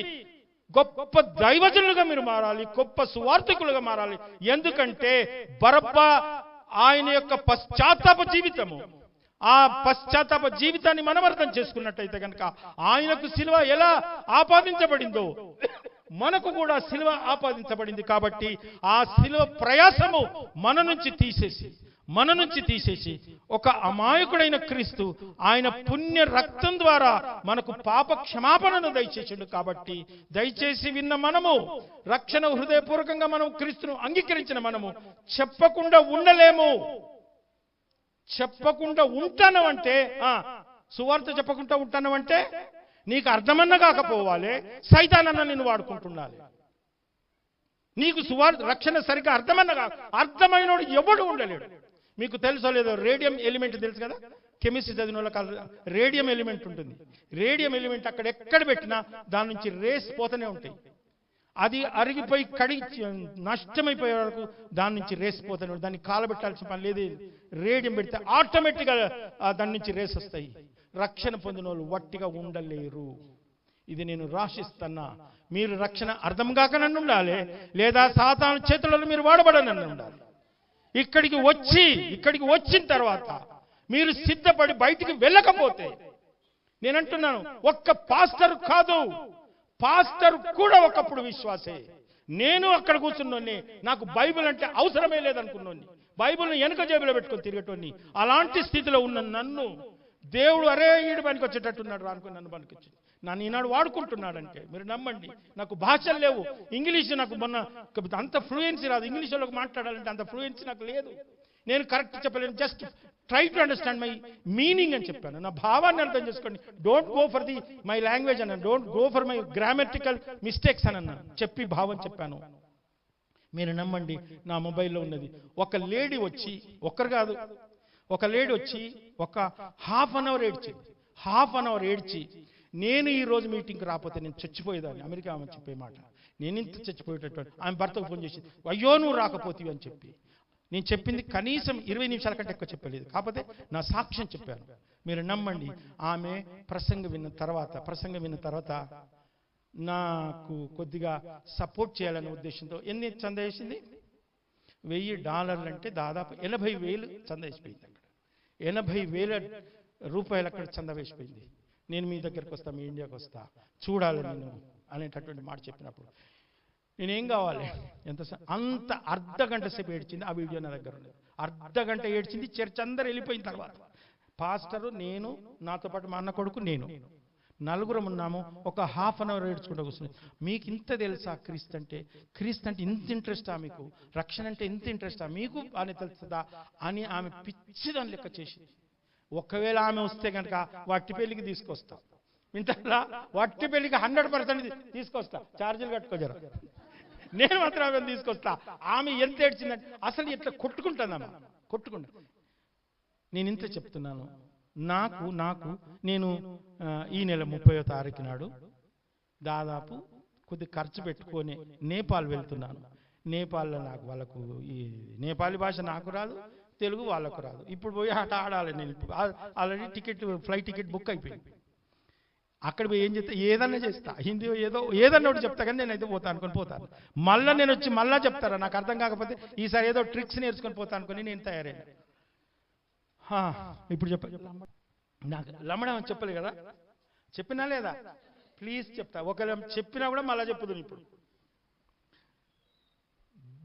గొప్ప దైవజనులుగా మీరు మారాలి, గొప్ప సువార్థికులుగా మారాలి. ఎందుకంటే బరబ్బా ఆయన యొక్క పశ్చాత్తాప జీవితము, ఆ పశ్చాత్తాప జీవితాన్ని మనం అర్థం చేసుకున్నట్టయితే కనుక ఆయనకు శిలువ ఎలా ఆపాదించబడిందో మనకు కూడా శిలువ ఆపాదించబడింది. కాబట్టి ఆ శిలువ ప్రయాసము మన నుంచి తీసేసి ఒక అమాయకుడైన క్రీస్తు ఆయన పుణ్య రక్తం ద్వారా మనకు పాప క్షమాపణను దయచేసిండు. కాబట్టి దయచేసి విన్న మనము, రక్షణ హృదయపూర్వకంగా మనం క్రీస్తును అంగీకరించిన మనము చెప్పకుండా ఉండలేము. చెప్పకుండా ఉంటానంటే, సువార్త చెప్పకుండా ఉంటానంటే నీకు అర్థమన్న కాకపోవాలి, సైతానన్న నిన్ను వాడుకుంటున్నాలి. నీకు సువార్త రక్షణ సరిగ్గా అర్థమైనోడు ఎవడు ఉండలేడు. మీకు తెలుసో లేదో, రేడియం ఎలిమెంట్ తెలుసు కదా, కెమిస్ట్రీ చదివిన వాళ్ళకి రేడియం ఎలిమెంట్ ఉంటుంది. రేడియం ఎలిమెంట్ అక్కడ ఎక్కడ పెట్టినా దాని నుంచి రేస్ పోతూనే ఉంటాయి. అది అరిగిపోయి నష్టమైపోయే వరకు దాని నుంచి రేస్ పోతూనే ఉంటుంది. దాన్ని కాలబెట్టాల్సిన పని లేదు. రేడియం పెడితే ఆటోమేటిక్గా దాని నుంచి రేస్ వస్తాయి. రక్షణ పొందిన వాళ్ళు వట్టిగా ఉండలేరు. ఇది నేను రాసిస్తున్నా. మీరు రక్షణ అర్థం కాక నన్ను ఉండాలి, లేదా సాతాను చేతులలో మీరు వాడబడనన్ను ఉండాలి. ఇక్కడికి వచ్చిన తర్వాత మీరు సిద్ధపడి బయటికి వెళ్ళకపోతే, నేనంటున్నాను, ఒక్క పాస్టర్ కాదు, పాస్టర్ కూడా ఒకప్పుడు విశ్వాసే. నేను అక్కడ కూర్చున్నోని, నాకు బైబిల్ అంటే అవసరమే లేదనుకున్నోని, బైబిల్ని వెనుక జేబులో పెట్టుకొని తిరిగేటోని, అలాంటి స్థితిలో ఉన్న నన్ను దేవుడు అరే ఈడు పనికి వచ్చేటట్టున్నాడు అనుకుని నన్ను పనికొచ్చి నన్ను ఈనాడు వాడుకుంటున్నాడంటే మీరు నమ్మండి. నాకు భాషలు లేవు, ఇంగ్లీష్ నాకు మొన్న అంత ఫ్లూయెన్సీ రాదు, ఇంగ్లీష్లోకి మాట్లాడాలంటే అంత ఫ్లూయెన్సీ నాకు లేదు. నేను కరెక్ట్ చెప్పలేను, just try to understand my meaning అని చెప్పాను. నా భావాన్ని అర్థం చేసుకోండి. Don't go for the my language అన్నాను, don't go for my grammatical mistakes అని అన్నాను, చెప్పి భావం చెప్పాను. మీరు నమ్మండి, నా మొబైల్లో ఉన్నది. ఒక లేడీ వచ్చి, ఒక్కరు కాదు, ఒక లేడీ వచ్చి ఒక హాఫ్ అన్ అవర్ ఏడ్చి నేను ఈ రోజు మీటింగ్కి రాకపోతే నేను చచ్చిపోయేదాన్ని. అమెరికా ఆమె చెప్పే మాట, నేను ఇంత చచ్చిపోయేటట్టు. ఆమె భర్తకు ఫోన్ చేసి, అయ్యో నువ్వు రాకపోతేవి అని చెప్పి, నేను చెప్పింది కనీసం 20 నిమిషాల కంటే ఎక్కువ చెప్పలేదు, కాకపోతే నా సాక్ష్యం చెప్పాను. మీరు నమ్మండి, ఆమె ప్రసంగం విన్న తర్వాత నాకు కొద్దిగా సపోర్ట్ చేయాలనే ఉద్దేశంతో ఎన్ని చందా వేసింది, $1000 అంటే దాదాపు 80,000 చందా వేసిపోయింది. అక్కడ 80,000 రూపాయలు అక్కడ చందా వేసిపోయింది. నేను మీ దగ్గరికి వస్తా, మీ ఇండియాకి వస్తా, చూడాలి నేను అనేటటువంటి మాట చెప్పినప్పుడు నేనేం కావాలి, అంత అర్ధగంట సేపు ఏడ్చింది. ఆ వీడియో నా దగ్గర ఉండేది. అర్ధగంట ఏడ్చింది. చర్చ్ అందరు వెళ్ళిపోయిన తర్వాత పాస్టరు, నేను, నాతో పాటు మా అన్న కొడుకు, నేను, నలుగురం ఉన్నాము. ఒక హాఫ్ అన్ అవర్ ఏడ్చుకుంటూ కూర్చున్నాం. మీకు ఇంత తెలుసా క్రీస్తు అంటే ఇంత ఇంట్రెస్టా మీకు, రక్షణ అంటే ఇంత ఇంట్రెస్టా మీకు అని తెలుస్తుందా అని ఆమె పిచ్చిదాన్ని లెక్క చేసింది. ఒకవేళ ఆమె వస్తే కనుక వట్టి పెళ్లికి తీసుకొస్తా, వింటారా, వట్టి పెళ్లికి 100% తీసుకొస్తా, ఛార్జీలు కట్టుకోజరా, నేను మాత్రం ఆమె తీసుకొస్తా. ఆమె ఎంత ఏడ్చిందంటే అసలు ఇట్లా కొట్టుకుంటానమ్మా, నేను ఇంత చెప్తున్నాను. నాకు నేను ఈ నెల 30వ తారీఖు నాడు దాదాపు కొద్ది ఖర్చు పెట్టుకొని నేపాల్ వెళ్తున్నాను. నేపాల్లో వాళ్ళకు ఈ నేపాలీ భాష నాకు రాదు, తెలుగు వాళ్ళకు రాదు. ఇప్పుడు పోయి ఆట ఆడాలి. నేను ఆల్రెడీ ఫ్లైట్ టికెట్ బుక్ అయిపోయింది. అక్కడ పోయి ఏం చేస్తా, ఏదన్నా చేస్తా, హిందీ ఏదన్నా ఒకటి చెప్తా, కానీ నేనైతే పోతాను. మళ్ళీ నేను వచ్చి మళ్ళీ చెప్తారా, నాకు అర్థం కాకపోతే ఈసారి ఏదో ట్రిక్స్ నేర్చుకొని పోతా అనుకుని నేను తయారైనా. ఇప్పుడు నాకు లమ్మడం అని చెప్పలే కదా, చెప్పినా లేదా, ప్లీజ్ చెప్తా. ఒకవేళ చెప్పినా కూడా మళ్ళా చెప్పుదు. ఇప్పుడు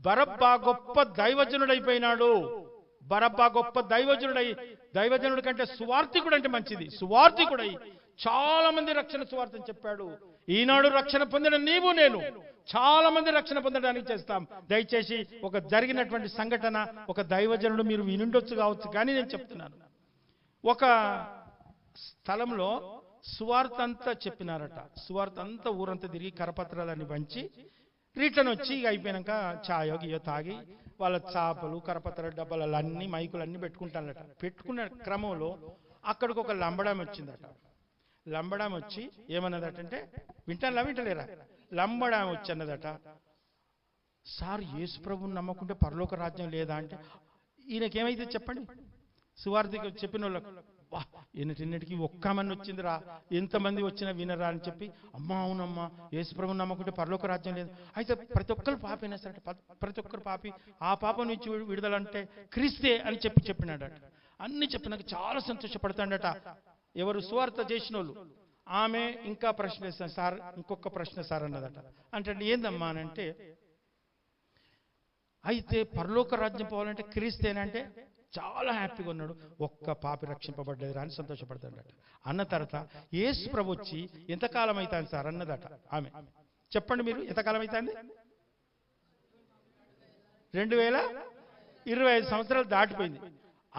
బరబ్బా గొప్ప దైవజనుడైపోయినాడు. బరబ్బా గొప్ప దైవజనుడి కంటే సువార్థికుడు అంటే మంచిది. సువార్థికుడై చాలా మంది రక్షణ సువార్తని చెప్పాడు. ఈనాడు రక్షణ పొందిన నీవు నేను చాలా మంది రక్షణ పొందడానికి చేస్తాం. దయచేసి ఒక జరిగినటువంటి సంఘటన, ఒక దైవజనుడు మీరు వినుండొచ్చు కావచ్చు, కానీ నేను చెప్తున్నాను. ఒక స్థలంలో సువార్త అంతా చెప్పినారట. సువార్త అంతా ఊరంతా తిరిగి కరపత్రాలన్నీ పంచి రిటర్న్ వచ్చి అయిపోయినాక ఛాయో గియో తాగి వాళ్ళ చాపలు, కరపత్ర డబ్బాలు అన్ని, మైకులన్నీ పెట్టుకుంటానట. పెట్టుకున్న క్రమంలో అక్కడికి ఒక లంబడామి వచ్చిందట. లంబడామి వచ్చి ఏమన్నదటంటే, వింటలేరా, లంబడామి వచ్చి అన్నదట, సార్ యేసు ప్రభువుని నమ్మకుంటే పరలోక రాజ్యం లేదా అంటే, ఈయనకేమైతే చెప్పండి, సువార్తికి చెప్పిన వాళ్ళకు అబ్బా ఎన్నిటికి ఒక్కమని వచ్చిందిరా, ఎంతమంది వచ్చినా వినరా అని చెప్పి, అమ్మా అవునమ్మా యేసుప్రభుని నమ్మకుంటే పరలోక రాజ్యం లేదు. అయితే ప్రతి ఒక్కరు పాపైనా సరే, ప్రతి ఒక్కరు పాపి, ఆ పాపం నుంచి విడుదలంటే క్రీస్తే అని చెప్పినాడట. అన్ని చెప్పినాక చాలా సంతోషపడతాడట. ఎవరు సువార్త చేసిన వాళ్ళు. ఆమె ఇంకా ప్రశ్న వేస్తాను, సార్ ఇంకొక ప్రశ్న సార్ అన్నదట. అంటే ఏందమ్మా అని అంటే, అయితే పరలోక రాజ్యం పోవాలంటే క్రీస్తేనంటే చాలా హ్యాపీగా ఉన్నాడు. ఒక్క పాపి రక్షింపబడ్డది అని సంతోషపడతాడట. అన్న తర్వాత యేసు ప్రభు వచ్చి ఎంతకాలం అవుతుంది సార్ అన్నదట ఆమె. చెప్పండి మీరు, ఎంతకాలం అవుతుంది? 2025 సంవత్సరాలు దాటిపోయింది.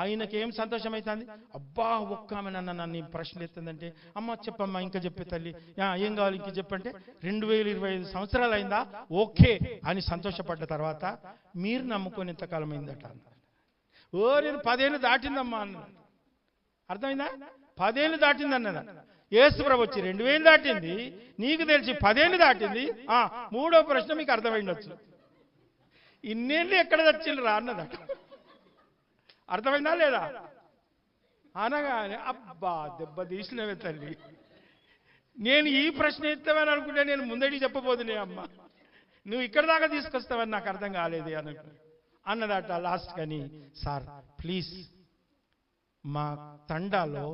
ఆయనకేం సంతోషం అవుతుంది? అబ్బా ఒక్క ఆమె నన్ను ప్రశ్నలు ఎత్తుందంటే, అమ్మ చెప్పమ్మా ఇంకా చెప్పే తల్లి, ఏం కావాలి ఇంక చెప్పంటే, 2025 సంవత్సరాలు అయిందా, ఓకే అని సంతోషపడ్డ తర్వాత, మీరు నమ్ముకొని ఎంతకాలం అయిందట అన్నారు. ఓ నేను 10 ఏళ్ళు దాటిందమ్మా అన్నాడు. అర్థమైందా? 10 ఏళ్ళు దాటింది అన్నదా. యేసు ప్రభు వచ్చి 2000 దాటింది, నీకు తెలిసి 10 ఏళ్ళు దాటింది. మూడో ప్రశ్న మీకు అర్థమైండొచ్చు, ఇన్నేళ్ళు ఎక్కడ తెచ్చిండ్రా అన్నదట. అర్థమైందా లేదా? అనగానే అబ్బా దెబ్బ తీసినవే తల్లి, నేను ఈ ప్రశ్న ఎత్తావని అనుకుంటే నేను ముందడికి చెప్పబోదునే అమ్మ, నువ్వు ఇక్కడ దాకా తీసుకొస్తావని నాకు అర్థం కాలేదు అన్నదట. లాస్ట్ కానీ, సార్ ప్లీజ్ మా తండాలో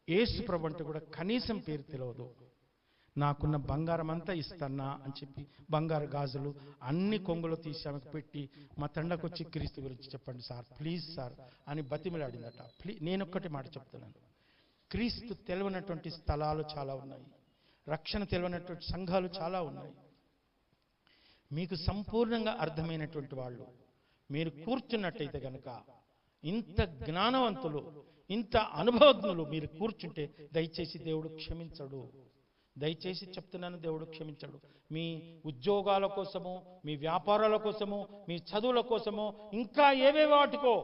యేసు ప్రభు అంటే కూడా కనీసం పేరు తెలియదు, నాకున్న బంగారం అంతా ఇస్తానా అని చెప్పి బంగారు గాజులు అన్ని కొంగులు తీసి ఆమెకు పెట్టి, మా తండకు వచ్చి క్రీస్తు గురించి చెప్పండి సార్ ప్లీజ్ సార్ అని బతిమిలాడిందట. నేను ఒక్కటి మాట చెప్తున్నాను, క్రీస్తు తెలియనటువంటి స్థలాలు చాలా ఉన్నాయి, రక్షణ తెలియనటువంటి సంఘాలు చాలా ఉన్నాయి. మీకు సంపూర్ణంగా అర్థమైనటువంటి వాళ్ళు మీరు కూర్చున్నట్టయితే కనుక, ఇంత జ్ఞానవంతులు ఇంత అనుభవజ్ఞులు మీరు కూర్చుంటే దయచేసి దేవుడు క్షమించడు. దయచేసి చెప్తున్నాను, దేవుడు క్షమించడు. మీ ఉద్యోగాల కోసము, మీ వ్యాపారాల కోసము, మీ చదువుల కోసము, ఇంకా ఏవే వాటికో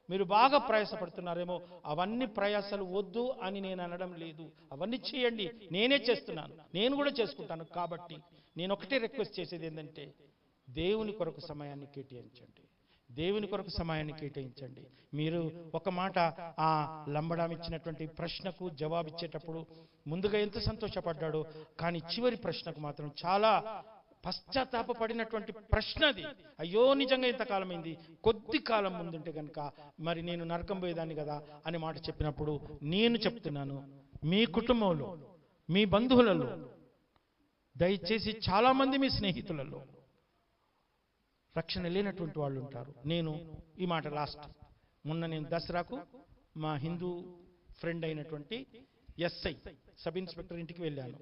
మీరు బాగా ప్రయాసపడుతున్నారేమో, అవన్నీ ప్రయాసాలు వద్దు అని నేను అనడం లేదు. అవన్నీ చేయండి, నేనే చేస్తున్నాను, నేను కూడా చేసుకుంటాను. కాబట్టి నేను ఒకటే రిక్వెస్ట్ చేసేది ఏంటంటే, దేవుని కొరకు సమయాన్ని కేటాయించండి, దేవుని కొరకు సమయాన్ని కేటాయించండి. మీరు ఒక మాట, ఆ లంబడాం ఇచ్చినటువంటి ప్రశ్నకు జవాబిచ్చేటప్పుడు ముందుగా ఎంత సంతోషపడ్డాడో, కానీ చివరి ప్రశ్నకు మాత్రం చాలా పశ్చాత్తాపడినటువంటి ప్రశ్న అది. అయ్యో నిజంగా ఇంతకాలమైంది, కొద్ది కాలం ముందుంటే కనుక మరి నేను నరకం పోయేదాన్ని కదా అని మాట చెప్పినప్పుడు, నేను చెప్తున్నాను, మీ కుటుంబంలో, మీ బంధువులలో, దయచేసి చాలా మంది మీ స్నేహితులలో రక్షణ లేనటువంటి వాళ్ళు ఉంటారు. నేను ఈ మాట లాస్ట్ మొన్న నేను దసరాకు మా హిందూ ఫ్రెండ్ అయినటువంటి ఎస్ఐ సబ్ ఇన్స్పెక్టర్ ఇంటికి వెళ్ళాను.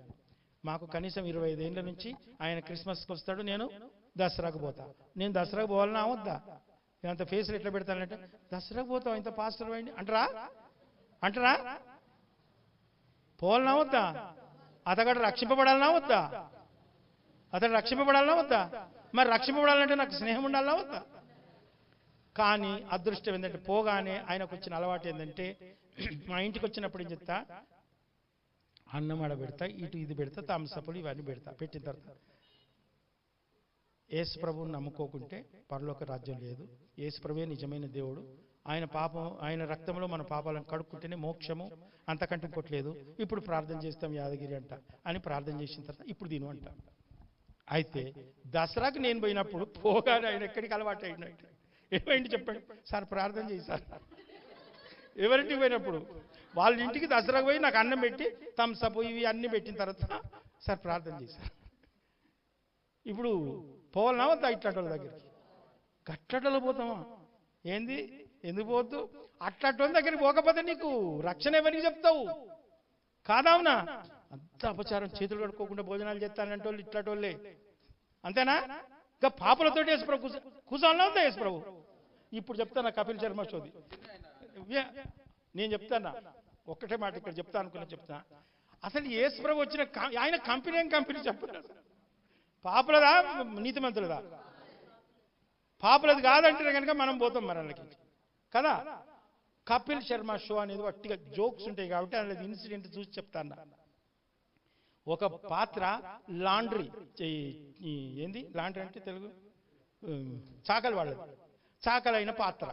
మాకు కనీసం 25 ఏళ్ళ నుంచి ఆయన క్రిస్మస్కి వస్తాడు, నేను దసరాకు పోతా. నేను దసరాకు పోవాలన్నా వద్దా? అంత ఫేస్లు ఎట్లా పెడతానంటే, దసరాకు పోతావు ఇంత పాస్టర్ అయింది అంటారా? పోవాలన్నా వద్దా? అతగడు రక్షింపబడాలన్నా వద్దా? అతడు రక్షింపబడాలన్నా వద్దా? మరి రక్షింపబడాలంటే నాకు స్నేహం ఉండాలన్నా వద్దా? కానీ అదృష్టం ఏంటంటే, పోగానే ఆయనకు వచ్చిన అలవాటు ఏంటంటే, మా ఇంటికి వచ్చినప్పుడు ఏం చెప్తా, అన్నం ఆడ పెడతా, ఇది పెడతా, తామసపులు ఇవన్నీ పెడతా. పెట్టిన తర్వాత, యేసు ప్రభువుని నమ్ముకోకుంటే పరలోక రాజ్యం లేదు, యేసు ప్రభువే నిజమైన దేవుడు, ఆయన పాపం, ఆయన రక్తంలో మన పాపాలను కడుక్కుంటేనే మోక్షము, అంతకంటే ఇంకోట్లేదు. ఇప్పుడు ప్రార్థన చేస్తాం యాదగిరి అంట అని ప్రార్థన చేసిన తర్వాత ఇప్పుడు దీని అంట. అయితే దసరాకు నేను పోయినప్పుడు పోగానే ఆయన ఎక్కడికి అలవాటు అయినట్టు, ఏమైంది చెప్పండి సార్, ప్రార్థన చేయి సార్. ఎవరింటికి పోయినప్పుడు వాళ్ళ ఇంటికి దసరాకు పోయి నాకు అన్నం పెట్టి థమ్సప్ ఇవి అన్ని పెట్టిన తర్వాత, సార్ ప్రార్థన చేయి సార్. ఇప్పుడు పోవాలన్నా వద్దా ఇట్లాంటి వాళ్ళ దగ్గరికి? గట్లటలో పోతామా? ఏంది, ఎందుకు పోవద్దు? అట్లాంటి దగ్గరికి పోకపోతే నీకు రక్షణ ఎవరికి చెప్తావు? కాదావునా? అంత అపచారం, చేతులు కడుక్కోకుండా భోజనాలు చేస్తానంటే వాళ్ళు ఇట్లాంటోళ్ళే, అంతేనా? ఇంకా పాపలతో యేసు ప్రభు కూర్చోవాలన్నా వద్దా యేసు ప్రభు? ఇప్పుడు చెప్తాను కపిల్ శర్మ షోది, నేను చెప్తానా ఒక్కటే మాట ఇక్కడ చెప్తా అనుకున్నా, చెప్తా. అసలు యేసు ప్రభు వచ్చిన ఆయన కంపెనీ ఏం కంపెనీ చెప్పలేదు. పాపులదా నీతిమంతులదా? పాపులది కాదంటే కనుక మనం పోతాం మరలకి కదా. కపిల్ శర్మ షో అనేది వట్టిగా జోక్స్ ఉంటాయి కాబట్టి అనేది ఇన్సిడెంట్ చూసి చెప్తాను. ఒక పాత్ర లాండ్రీ, ఏంది లాండ్రీ అంటే తెలుగు, చాకలి వాళ్ళది, చాకలైన పాత్ర.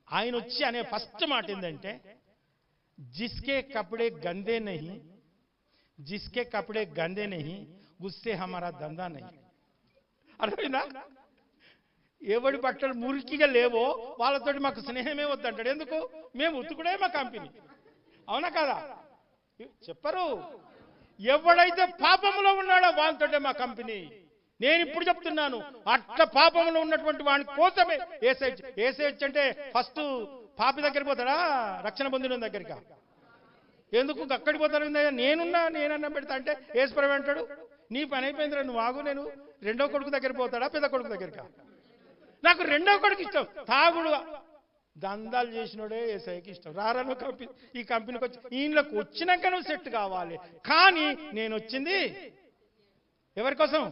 ఆయన వచ్చి అనే ఫస్ట్ మాట ఏంటంటే, जिसके कपड़े गंदे नहीं, जिसके कपड़े गंदे नहीं उससे हमारा धंधा नहीं. అర్థమైందా? ఎవడి బట్టలు మురికిగా లేవో వాళ్ళతోటి మాకు స్నేహమే వద్దంటాడు. ఎందుకు? మేము ఉతుకుడే మా కంపెనీ. అవునా కదా? చెప్పరు. ఎవడైతే పాపములో ఉన్నాడో వాళ్ళతోటే మా కంపెనీ. నేను ఇప్పుడు చెప్తున్నాను, అట్లా పాపంలో ఉన్నటువంటి వాడి కోసమే ఏసైచ్ అంటే ఫస్ట్ పాపి దగ్గరికి పోతాడా? రక్షణ పొందిన దగ్గరికి. ఎందుకు అక్కడికి పోతాడు? నేనన్నా పెడతా అంటే ఏసుప్రభు అంటాడు, నీ పని అయిపోయిందిరా, నువ్వు ఆగు, నేను రెండో కొడుకు దగ్గర పోతాడా పెద్ద కొడుకు దగ్గరికి? నాకు రెండో కొడుకు ఇష్టం. తాగుడు దందాలు చేసినోడే ఏసైకి ఇష్టం. రారా నువ్వు ఈ కంపెనీకి వచ్చి ఈయనలోకి వచ్చినాక నువ్వు సెట్ కావాలి. కానీ నేను వచ్చింది ఎవరి కోసం?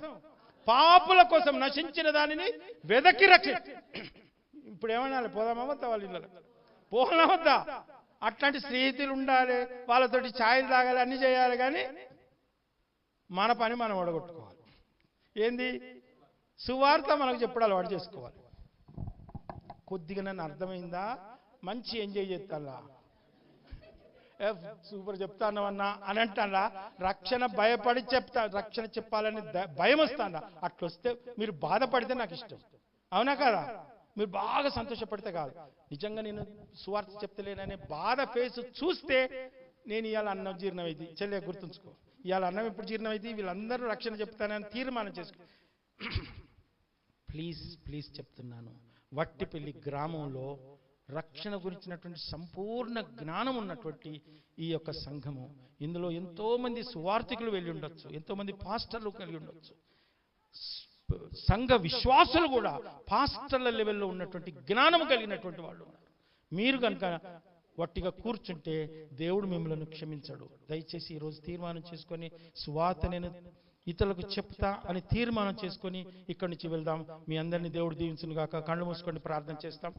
పాపుల కోసం, నశించిన దానిని వెదకి రక్ష. ఇప్పుడు ఏమన్నా పోదామా వద్దా? వాళ్ళ ఇళ్ళలో పోనా వద్దా? అట్లాంటి స్నేహితులు ఉండాలి, వాళ్ళతోటి ఛాయలు తాగాలి, అన్ని చేయాలి. కానీ మన పని మనం ఒడగొట్టుకోవాలి. ఏంది? సువార్త మనకు చెప్పడాలి, వాడు చేసుకోవాలి. కొద్దిగా నన్ను అర్థమైందా? మంచి ఎంజాయ్ చేస్తాలా, సూపర్ చెప్తానవన్నా అని అంటాడా? రక్షణ భయపడి చెప్తా, రక్షణ చెప్పాలని భయం వస్తాడా? అట్లొస్తే మీరు బాధపడితే నాకు ఇష్టం. అవునా కదా? మీరు బాగా సంతోషపడితే కాదు. నిజంగా నేను సువార్త చెప్తలేననే బాధ ఫేస్ చూస్తే నేను ఇవాళ అన్నం జీర్ణమైంది. చెల్లె గుర్తుంచుకో, ఇవాళ అన్నం ఎప్పుడు జీర్ణమైంది? వీళ్ళందరూ రక్షణ చెప్తానని తీర్మానం చేసుకో. ప్లీజ్ ప్లీజ్ చెప్తున్నాను, వట్టిపల్లి గ్రామంలో రక్షణ గురించినటువంటి సంపూర్ణ జ్ఞానం ఉన్నటువంటి ఈ యొక్క సంఘము, ఇందులో ఎంతో మంది సువార్థికులు వెళ్ళి ఉండొచ్చు, ఎంతో మంది పాస్టర్లు కలిగి ఉండొచ్చు, సంఘ విశ్వాసులు కూడా పాస్టర్ల లెవెల్లో ఉన్నటువంటి జ్ఞానం కలిగినటువంటి వాళ్ళు ఉన్నారు. మీరు కనుక వట్టిగా కూర్చుంటే దేవుడు మిమ్మల్ని క్షమించడు. దయచేసి ఈరోజు తీర్మానం చేసుకొని సువార్త నేను ఇతరులకు చెప్తా అని తీర్మానం చేసుకొని ఇక్కడి నుంచి వెళ్దాం. మీ అందరినీ దేవుడు దీవించును గాక. కళ్ళు మూసుకొని ప్రార్థన చేస్తాం.